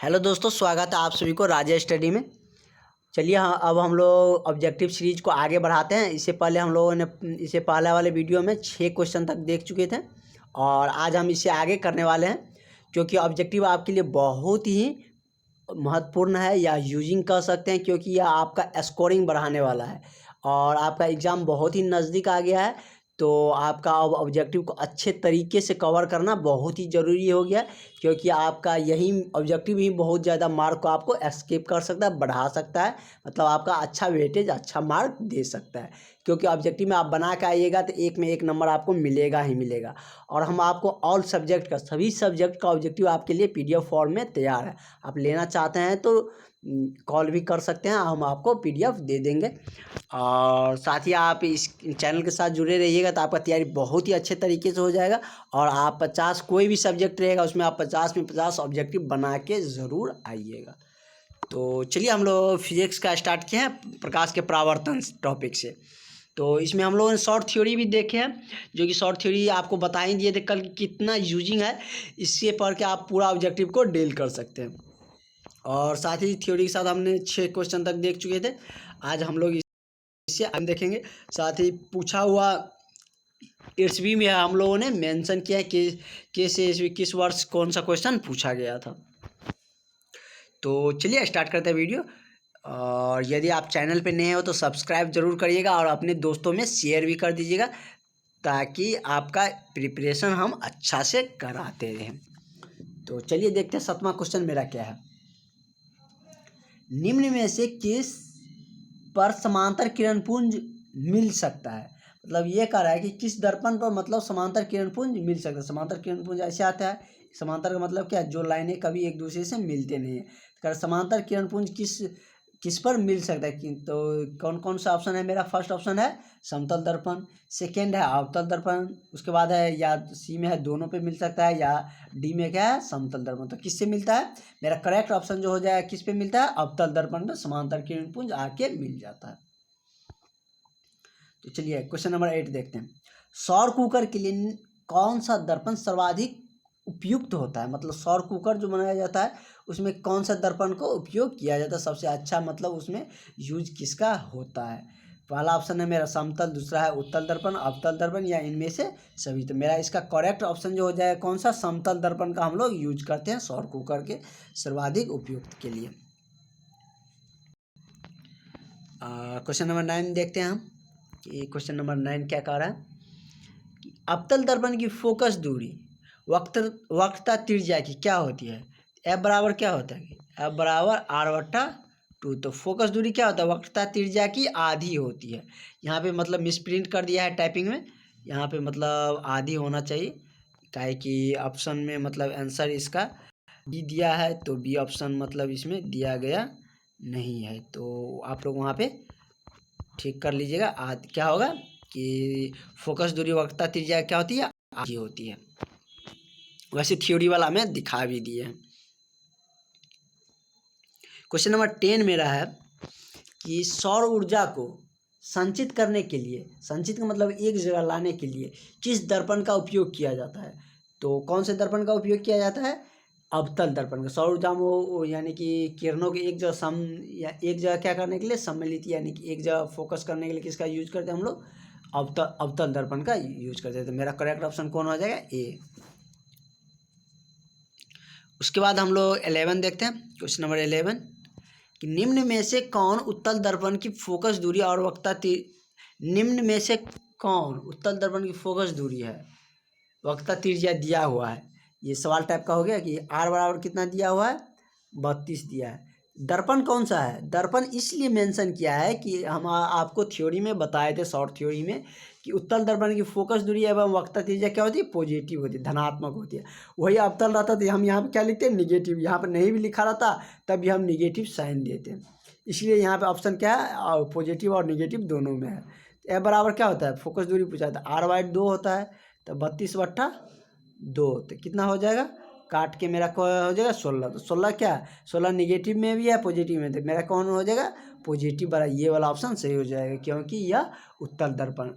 Hello दोस्तों, स्वागत है आप सभी को राजा स्टडी में। चलिए हाँ, अब हम लोग ऑब्जेक्टिव सीरीज को आगे बढ़ाते हैं। इससे पहले हम लोगों ने इससे पहले वाले वीडियो में 6 क्वेश्चन तक देख चुके थे और आज हम इससे आगे करने वाले हैं, क्योंकि ऑब्जेक्टिव आपके लिए बहुत ही महत्वपूर्ण है या यूजिंग कर सकते हैं, क्योंकि यह आपका स्कोरिंग बढ़ाने वाला है और आपका एग्ज़ाम बहुत ही नज़दीक आ गया है। तो आपका अब ऑब्जेक्टिव को अच्छे तरीके से कवर करना बहुत ही ज़रूरी हो गया, क्योंकि आपका यही ऑब्जेक्टिव ही बहुत ज़्यादा मार्क को आपको एस्केप कर सकता है, बढ़ा सकता है। मतलब आपका अच्छा वेटेज, अच्छा मार्क दे सकता है, क्योंकि ऑब्जेक्टिव में आप बना के आइएगा तो एक में एक नंबर आपको मिलेगा ही मिलेगा। और हम आपको ऑल सब्जेक्ट का, सभी सब्जेक्ट का ऑब्जेक्टिव आपके लिए PDF फॉर्म में तैयार है। आप लेना चाहते हैं तो कॉल भी कर सकते हैं, हम आपको PDF दे देंगे। और साथ ही आप इस चैनल के साथ जुड़े रहिएगा तो आपका तैयारी बहुत ही अच्छे तरीके से हो जाएगा और आप 50 कोई भी सब्जेक्ट रहेगा उसमें आप 50 में 50 ऑब्जेक्टिव बना के ज़रूर आइएगा। तो चलिए हम लोग फिजिक्स का स्टार्ट किए हैं, प्रकाश के परावर्तन टॉपिक से। तो इसमें हम लोगों ने शॉर्ट थ्योरी भी देखे हैं, जो कि शॉर्ट थ्योरी आपको बता ही दिए थे कल कितना यूजिंग है। इससे पढ़ के आप पूरा ऑब्जेक्टिव को डील कर सकते हैं। और साथ ही थ्योरी के साथ हमने 6 क्वेश्चन तक देख चुके थे। आज हम लोग इससे आगे देखेंगे। साथ ही पूछा हुआ ईस्वी में हम लोगों ने मेंशन किया है कि कैसे ईस्वी किस वर्ष कौन सा क्वेश्चन पूछा गया था। तो चलिए स्टार्ट करते हैं वीडियो। और यदि आप चैनल पे नए हो तो सब्सक्राइब जरूर करिएगा और अपने दोस्तों में शेयर भी कर दीजिएगा, ताकि आपका प्रिपरेशन हम अच्छा से कराते रहें। तो चलिए देखते हैं 7वां क्वेश्चन मेरा क्या है। निम्न में से किस पर समांतर किरणपुंज मिल सकता है? मतलब ये कह रहा है कि किस दर्पण पर मतलब समांतर किरणपुंज मिल सकता है। समांतर किरणपुंज ऐसे आता है, समांतर का मतलब क्या है, जो लाइनें कभी एक दूसरे से मिलते नहीं है। तो समांतर किरणपुंज किस पर मिल सकता है? तो कौन कौन सा ऑप्शन है मेरा? फर्स्ट ऑप्शन है समतल दर्पण, सेकेंड है अवतल दर्पण, उसके बाद है या सी में है दोनों पे मिल सकता है, या डी में क्या है समतल दर्पण। तो किससे मिलता है? मेरा करेक्ट ऑप्शन जो हो जाएगा किस पे मिलता है? अवतल दर्पण में समांतर किरणपुंज आके मिल जाता है। तो चलिए क्वेश्चन नंबर 8 देखते हैं। सौर कुकर के लिए कौन सा दर्पण सर्वाधिक उपयुक्त होता है? मतलब सौर कुकर जो बनाया जाता है उसमें कौन सा दर्पण को उपयोग किया जाता है सबसे अच्छा, मतलब उसमें यूज किसका होता है? पहला ऑप्शन है मेरा समतल, दूसरा है उत्तल दर्पण, अवतल दर्पण, या इनमें से सभी। तो मेरा इसका करेक्ट ऑप्शन जो हो जाएगा कौन सा? समतल दर्पण का हम लोग यूज करते हैं सौर कुकर के सर्वाधिक उपयुक्त के लिए। क्वेश्चन नंबर 9 देखते हैं हम कि क्वेश्चन नंबर 9 क्या कह रहा है कि अवतल दर्पण की फोकस दूरी वक्रता त्रिज्या की क्या होती है? एफ बराबर क्या होता है? एफ बराबर R/2। तो फोकस दूरी क्या होता है? वक्रता त्रिज्या की आधी होती है। यहाँ पे मतलब मिसप्रिंट कर दिया है टाइपिंग में, यहाँ पे मतलब आधी होना चाहिए, काहे कि ऑप्शन में मतलब आंसर इसका बी दिया है, तो बी ऑप्शन मतलब इसमें दिया गया नहीं है। तो आप लोग वहाँ पे ठीक कर लीजिएगा। क्या होगा कि फोकस दूरी वक्रता त्रिज्या क्या होती है? आधी होती है। वैसे थ्योरी वाला में दिखा भी दिए हैं। क्वेश्चन नंबर 10 मेरा है कि सौर ऊर्जा को संचित करने के लिए, संचित का मतलब एक जगह लाने के लिए, किस दर्पण का उपयोग किया जाता है? तो कौन से दर्पण का उपयोग किया जाता है? अवतल दर्पण का। सौर ऊर्जा में यानी कि किरणों के एक जगह या एक जगह क्या करने के लिए सम्मिलित, यानी कि एक जगह फोकस करने के लिए किसका यूज करते हैं हम लोग? अवतल दर्पण का यूज करते हैं। तो मेरा करेक्ट ऑप्शन कौन हो जाएगा? ए। उसके बाद हम लोग 11 देखते हैं। क्वेश्चन नंबर 11 कि निम्न में से कौन उत्तल दर्पण की फोकस दूरी और निम्न में से कौन उत्तल दर्पण की फोकस दूरी है, वक्रता त्रिज्या दिया हुआ है? ये सवाल टाइप का हो गया कि R बराबर कितना दिया हुआ है? 32 दिया है। दर्पण कौन सा है? दर्पण इसलिए मेंशन किया है कि हम आपको थ्योरी में बताए थे, शॉर्ट थ्योरी में, कि उत्तल दर्पण की फोकस दूरी एवं वक्रता त्रिज्या क्या होती है? पॉजिटिव होती है, धनात्मक होती है। वही अवतल रहता तो हम यहाँ पे क्या लिखते हैं? निगेटिव। यहाँ पर नहीं भी लिखा रहता तब भी हम निगेटिव साइन देते हैं। इसलिए यहाँ पे ऑप्शन क्या है? पॉजिटिव और निगेटिव दोनों में है। एफ बराबर क्या होता है? फोकस दूरी पूछा था, R/2 होता है, तो 32/2, तो कितना हो जाएगा? काट के मेरा हो जाएगा 16। तो 16 क्या है? 16 निगेटिव में भी है, पॉजिटिव में, तो मेरा कौन हो जाएगा? पॉजिटिव वाला, ये वाला ऑप्शन सही हो जाएगा, क्योंकि यह उत्तल दर्पण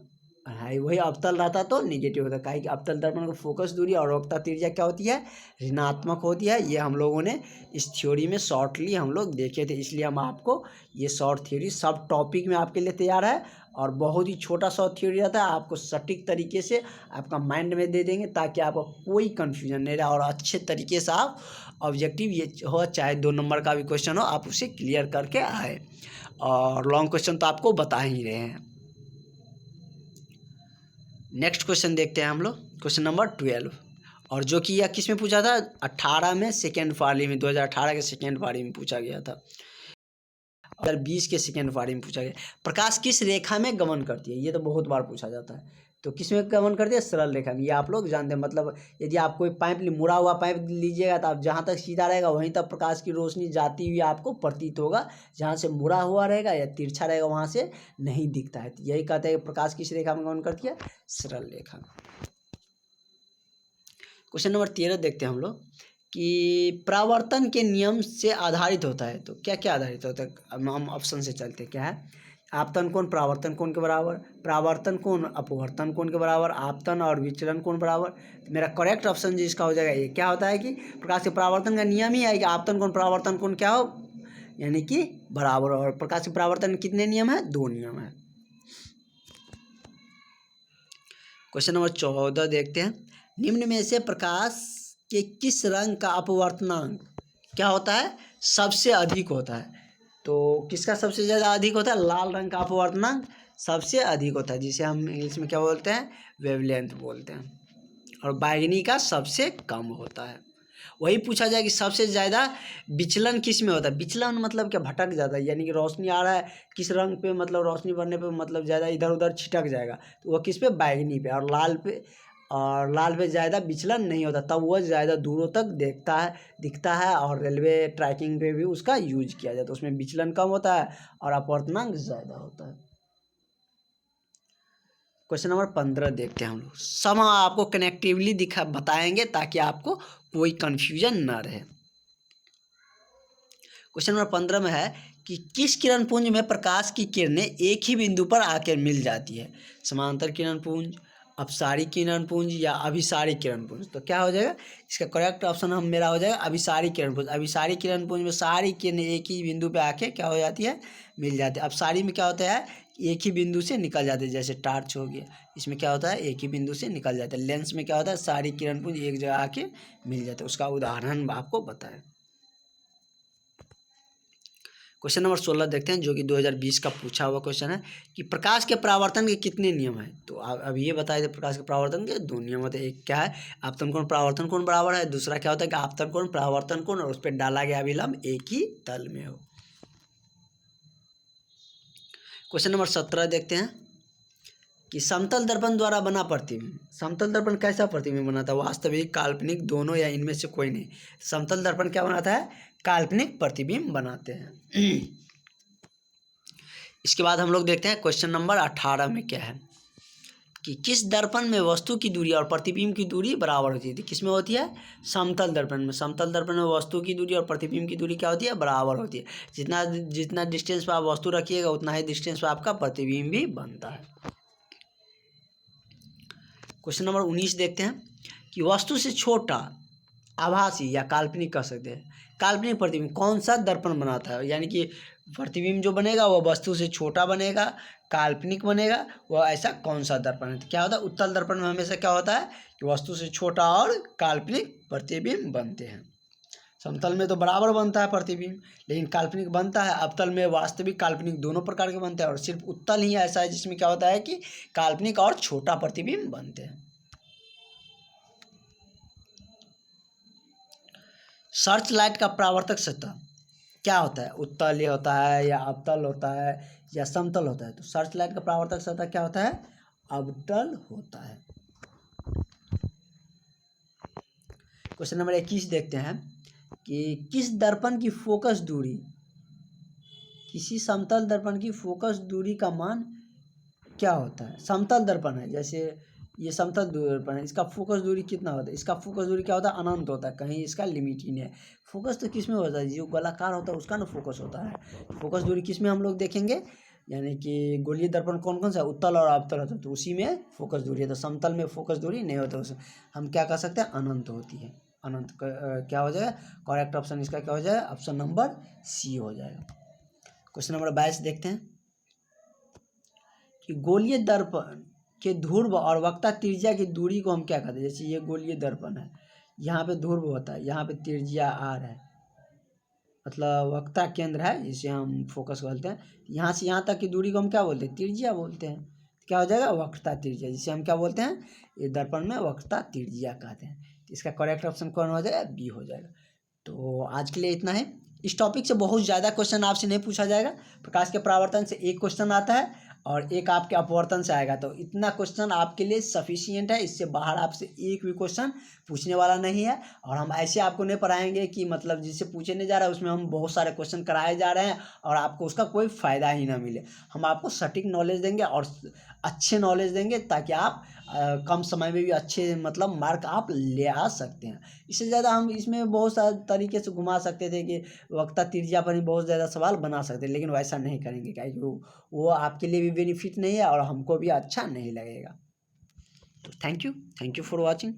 हाँ, वही अवतल रहता तो निगेटिव होता, काहे कि अवतल दर्पण का फोकस दूरी और वक्रता त्रिज्या क्या होती है, ऋणात्मक होती है। ये हम लोगों ने इस थ्योरी में शॉर्टली हम लोग देखे थे, इसलिए हम आपको ये शॉर्ट थ्योरी सब टॉपिक में आपके लिए तैयार है। और बहुत ही छोटा शॉर्ट थ्योरी रहता है, आपको सटीक तरीके से आपका माइंड में दे देंगे ताकि आपको कोई कन्फ्यूजन नहीं रहे और अच्छे तरीके से आप ऑब्जेक्टिव ये हो, चाहे 2 नंबर का भी क्वेश्चन हो, आप उसे क्लियर करके आए। और लॉन्ग क्वेश्चन तो आपको बता ही रहे हैं। नेक्स्ट क्वेश्चन देखते हैं हम लोग, क्वेश्चन नंबर 12, और जो कि यह किस में पूछा था, 18 में सेकेंड पारी में, 2018 के सेकेंड पारी में पूछा गया था, 2020 के सेकेंड पारी में पूछा गया। प्रकाश किस रेखा में गमन करती है, ये तो बहुत बार पूछा जाता है। तो किस में गमन करती है, सरल रेखा में। ये आप लोग जानते हैं, मतलब यदि आप कोई पाइप मुड़ा हुआ पाइप लीजिएगा तो आप जहाँ तक सीधा रहेगा वहीं तक प्रकाश की रोशनी जाती हुई आपको प्रतीत होगा, जहाँ से मुड़ा हुआ रहेगा या तिरछा रहेगा वहाँ से नहीं दिखता है। तो यही कहते हैं प्रकाश किस रेखा में गमन करती है, सरल रेखा में। क्वेश्चन नंबर 13 देखते हैं हम लोग कि परावर्तन के नियम से आधारित होता है। तो क्या क्या आधारित होता है, हम ऑप्शन से चलते हैं। क्या है, आपतन कोण परावर्तन कोण के बराबर, परावर्तन कोण अपवर्तन कोण के बराबर, आपतन और विचलन कोण बराबर। तो मेरा करेक्ट ऑप्शन जिसका हो जाएगा ये क्या होता है कि प्रकाश के परावर्तन का नियम ही है कि आपतन कोण परावर्तन कोण क्या हो, यानी कि बराबर। और प्रकाश के परावर्तन में कितने नियम है, 2 नियम है। क्वेश्चन नंबर 14 देखते हैं, निम्न में से प्रकाश के किस रंग का अपवर्तनांक क्या होता है, सबसे अधिक होता है। तो किसका सबसे ज़्यादा अधिक होता है, लाल रंग का अपवर्तनांक सबसे अधिक होता है, जिसे हम इंग्लिश में क्या बोलते हैं, वेवलेंथ बोलते हैं। और बैंगनी का सबसे कम होता है। वही पूछा जाए कि सबसे ज़्यादा विचलन किस में होता है। विचलन मतलब क्या, भटक जाता है, यानी कि रोशनी आ रहा है किस रंग पे, मतलब रोशनी बढ़ने पे मतलब ज़्यादा इधर उधर छिटक जाएगा, तो वह किस पे, बैंगनी पे। और लाल पे ज़्यादा विचलन नहीं होता, तब वह ज़्यादा दूरों तक दिखता है। और रेलवे ट्रैकिंग पे भी उसका यूज किया जाता है, उसमें विचलन कम होता है और अपवर्तनांक ज़्यादा होता है। क्वेश्चन नंबर 15 देखते हैं हम लोग, सब आपको कनेक्टिवली बताएंगे ताकि आपको कोई कंफ्यूजन ना रहे। क्वेश्चन नंबर 15 में है कि किस किरण पुंज में प्रकाश की किरणें एक ही बिंदु पर आकर मिल जाती है, समांतर किरण पुंज, अपसारी किरण पुंज या अभिसारी किरण पुंज। तो क्या हो जाएगा, इसका करेक्ट ऑप्शन मेरा हो जाएगा अभिसारी किरण पुंज। अभिसारी किरण पुंज में सारी किरणें एक ही बिंदु पे आके क्या हो जाती है, मिल जाती है। अपसारी में क्या होता है, एक ही बिंदु से निकल जाते हैं, जैसे टार्च हो गया, इसमें क्या होता है, एक ही बिंदु से निकल जाता है। लेंस में क्या होता है, सारी किरण पुंज एक जगह आके मिल जाते हैं, उसका उदाहरण आपको बताएं। क्वेश्चन नंबर 16 देखते हैं, जो कि 2020 का पूछा हुआ क्वेश्चन है कि प्रकाश के परावर्तन के कितने नियम हैं। तो अब ये बताए थे, प्रकाश के परावर्तन के 2 नियम होते हैं। एक क्या है, आपतन कोण परावर्तन कोण बराबर है, दूसरा क्या होता है कि आपतन कोण परावर्तन कोण और उस पर डाला गया अभिलंब एक ही तल में हो। क्वेश्चन नंबर 17 देखते हैं कि समतल दर्पण द्वारा बना प्रतिबिंब। समतल दर्पण कैसा प्रतिबिंब बनाता है, वास्तविक, काल्पनिक, दोनों या इनमें से कोई नहीं। समतल दर्पण क्या बनाता है, काल्पनिक प्रतिबिंब बनाते हैं। इसके बाद हम लोग देखते हैं क्वेश्चन नंबर 18 में क्या है कि किस दर्पण में वस्तु की दूरी और प्रतिबिंब की दूरी बराबर होती है। किस में होती है, समतल दर्पण में। समतल दर्पण में वस्तु की दूरी और प्रतिबिंब की दूरी क्या होती है, बराबर होती है। जितना डिस्टेंस पर आप वस्तु रखिएगा उतना ही डिस्टेंस पर आपका प्रतिबिंब भी बनता है। क्वेश्चन नंबर 19 देखते हैं कि वस्तु से छोटा, आभासी या काल्पनिक कह सकते हैं, काल्पनिक प्रतिबिंब कौन सा दर्पण बनाता है। यानी कि प्रतिबिंब जो बनेगा वह वस्तु से छोटा बनेगा, काल्पनिक बनेगा, वह ऐसा कौन सा दर्पण है। तो क्या होता है, उत्तल दर्पण में हमेशा क्या होता है कि वस्तु से छोटा और काल्पनिक प्रतिबिंब बनते हैं। समतल में तो बराबर बनता है प्रतिबिंब, लेकिन काल्पनिक बनता है। अवतल में वास्तविक काल्पनिक दोनों प्रकार के बनते हैं, और सिर्फ उत्तल ही ऐसा है जिसमें क्या होता है कि काल्पनिक और छोटा प्रतिबिंब बनते हैं। सर्च लाइट का परावर्तक सतह क्या होता है, उत्तल ये होता है या अवतल होता है या समतल होता है। तो सर्च लाइट का परावर्तक सतह क्या होता है, अवतल होता है। क्वेश्चन नंबर 21 देखते हैं कि किस दर्पण की फोकस दूरी, किसी समतल दर्पण की फोकस दूरी का मान क्या होता है। समतल दर्पण है, जैसे ये समतल दर्पण है, इसका फोकस दूरी कितना होता है, इसका फोकस दूरी क्या होता है, अनंत होता है, कहीं इसका लिमिट ही नहीं है। फोकस तो किस में होता है, जो गोलाकार होता है उसका ना फोकस होता है। फोकस दूरी किस में हम लोग देखेंगे, यानी कि गोलीय दर्पण कौन कौन सा है, उत्तल और अवतल होता है, तो उसी में फोकस दूरी है। तो समतल में फोकस दूरी नहीं होता, उसे हम क्या कर सकते हैं, अनंत होती है। अनंत क्या हो जाएगा, करेक्ट ऑप्शन इसका क्या हो जाएगा, ऑप्शन नंबर सी हो जाएगा। क्वेश्चन नंबर 22 देखते हैं कि गोलीय दर्पण के ध्रुव और वक्रता त्रिज्या की दूरी को हम क्या कहते हैं। जैसे ये गोलीय दर्पण है, यहाँ पे ध्रुव होता है, यहाँ पे त्रिज्या आर है, मतलब वक्रता केंद्र है जिसे हम फोकस बोलते हैं। यहाँ से यहाँ तक की दूरी को हम क्या बोलते हैं, त्रिज्या बोलते हैं। क्या हो जाएगा, वक्रता त्रिज्या, जिसे हम क्या बोलते हैं, ये दर्पण में वक्रता त्रिज्या कहते हैं। इसका करेक्ट ऑप्शन कौन हो जाएगा, बी हो जाएगा। तो आज के लिए इतना है। इस टॉपिक से बहुत ज़्यादा क्वेश्चन आपसे नहीं पूछा जाएगा। प्रकाश के परावर्तन से एक क्वेश्चन आता है और एक आपके अपवर्तन से आएगा, तो इतना क्वेश्चन आपके लिए सफिशियंट है। इससे बाहर आपसे एक भी क्वेश्चन पूछने वाला नहीं है। और हम ऐसे आपको नहीं पढ़ाएंगे कि मतलब जिससे पूछे नहीं जा रहा है उसमें हम बहुत सारे क्वेश्चन कराए जा रहे हैं और आपको उसका कोई फ़ायदा ही ना मिले। हम आपको सटीक नॉलेज देंगे और अच्छे नॉलेज देंगे ताकि आप कम समय में भी अच्छे मतलब मार्क आप ले आ सकते हैं। इससे ज़्यादा हम इसमें बहुत सारे तरीके से घुमा सकते थे कि वक्रता त्रिज्या पर ही बहुत ज़्यादा सवाल बना सकते, लेकिन वैसा नहीं करेंगे क्योंकि वो आपके लिए भी बेनिफिट नहीं है और हमको भी अच्छा नहीं लगेगा। तो थैंक यू फॉर वॉचिंग।